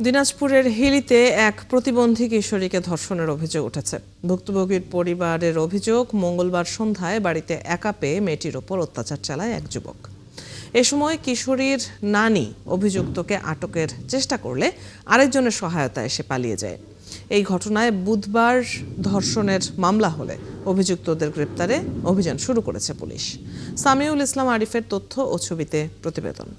দিনাজপুরের হিলিতে এক প্রতিবন্ধী কিশোরীকে ধর্ষণের অভিযোগ উঠেছে। ভুক্তভোগীর পরিবারের অভিযোগ, মঙ্গলবার সন্ধ্যায় বাড়িতে একা পেয়ে মেয়েটির ওপর অত্যাচার চালায় এক যুবক। এ সময় কিশোরীর নানি অভিযুক্তকে আটকের চেষ্টা করলে আরেকজনের সহায়তায় এসে পালিয়ে যায়। এই ঘটনায় বুধবার ধর্ষণের মামলা হলে অভিযুক্তদের গ্রেপ্তারে অভিযান শুরু করেছে পুলিশ। সামিউল ইসলাম আরিফের তথ্য ও ছবিতে প্রতিবেদন।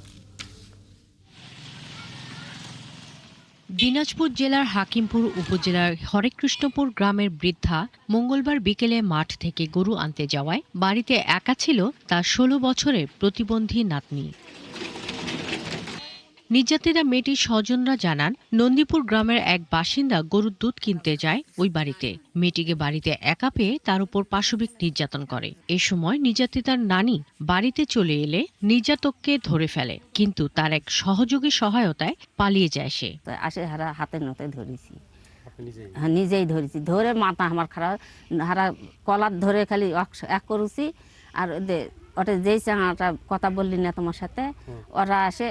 দিনাজপুর জেলার হাকিমপুর উপজেলার হরেকৃষ্ণপুর গ্রামের বৃদ্ধা মঙ্গলবার বিকেলে মাঠ থেকে গরু আনতে যাওয়ায় বাড়িতে একা ছিল তার ১৬ বছরের প্রতিবন্ধী নাতনি। নির্যাতিতা মেয়েটির স্বজনরা জানান, নন্দীপুর গ্রামের এক বাসিন্দা গরুর দুধ কিনতে যায় ওই বাড়িতে। মেয়েটিকে বাড়িতে একা পেয়ে তার উপর পাশবিক নির্যাতন করে। এ সময় নির্যাতিতার নানি বাড়িতে চলে এলে নির্যাতককে ধরে ফেলে, কিন্তু তার এক সহযোগী সহায়তায় পালিয়ে যায় সে। আসে হারা হাতে নতে ধরেছি, নিজেই ধরেছি, ধরে মাথা আমার খারাপ হারা কলার ধরে খালি এক করেছি। আর ওটা যেই চাঙাটা কথা বললি না তোমার সাথে, ওরা আসে,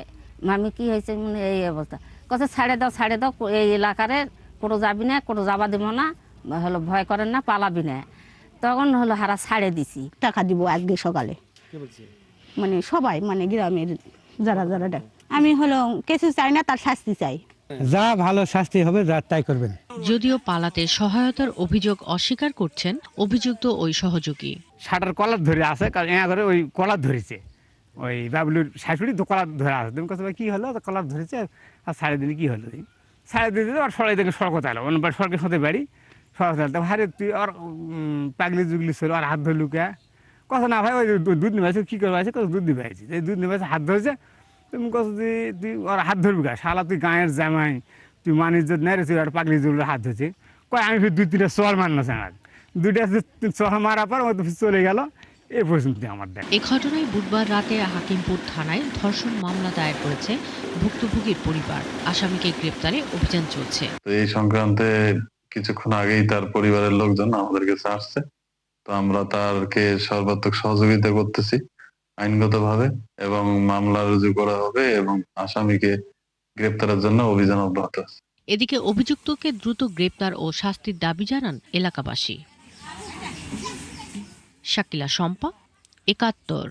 মামি কি হয়েছে মানে এই অবস্থা, কথা ছাড়ে দাও, এই এলাকারে কোনো যাবি না, কোনো যাবা দিব না, হলো ভয় করেন না, পালাবি না। তখন হলো হারা ছাড়ে দিছি। টাকা দিব আজকে সকালে, মানে সবাই, মানে গ্রামের যারা আমি হলো কিছু চাই না, তার শাস্তি চাই। যা ভালো শাস্তি হবে যা তাই করবেন। যদিও পালাতে সহায়তার অভিযোগ অস্বীকার করছেন অভিযুক্ত ওই সহযোগী। শাটার কলার ধরে আছে, করে ওই কলার ধরেছে, ওই বাবলুর শাশুড়ি তো কলার ধরে আছে। তুমি কথা কি হলো, কলার ধরেছে আর সাড়ে দিনে কি হলো, সাড়ে দিনে আর সরাই থেকে সড়ক চালো, অন্যবার সড়কের সাথে বাড়ি সড়ক চালাতে হারে তুই আর পাগলি জুগলি ছিল আর হাত ধরলু কে কথা না ভাই, ওই দুধ নিবাইছে কি করবো আছে, দুধ নিবাইছি, এই দুধ নিবাইছে হাত ধরেছে। তুমি কত তুই ওর হাত ধরবি গা, শালা তুই গাঁয়ের জামাই, তুই মানিস নেই রে, তুই আর পাগলি জুগলি হাত ধরছে। কয় আমি ফির ২-৩টা চর মারনা চাঙাক, ২টা চর মারার পর ও চলে গেল। এই পর্যন্ত আমার দেখ। এ ঘটনায় বুধবার রাতে হাকিমপুর থানায় ধর্ষণ মামলা দায়ের করেছে ভুক্তভোগীর পরিবার। আসামিকে গ্রেপ্তারে অভিযান চলছে। এই সংক্রান্তে কিছুক্ষণ আগেই তার পরিবারের লোকজন আমাদের কাছে আসছে, তো আমরা তারকে সর্বাত্মক সহযোগিতা করতেছি আইনগতভাবে, এবং মামলা রুজু করা হবে এবং আসামিকে গ্রেপ্তারের জন্য অভিযান অব্যাহত আছে। এদিকে অভিযুক্তকে দ্রুত গ্রেপ্তার ও শাস্তির দাবি জানান এলাকাবাসী। শাকিলা শম্পা, ৭১।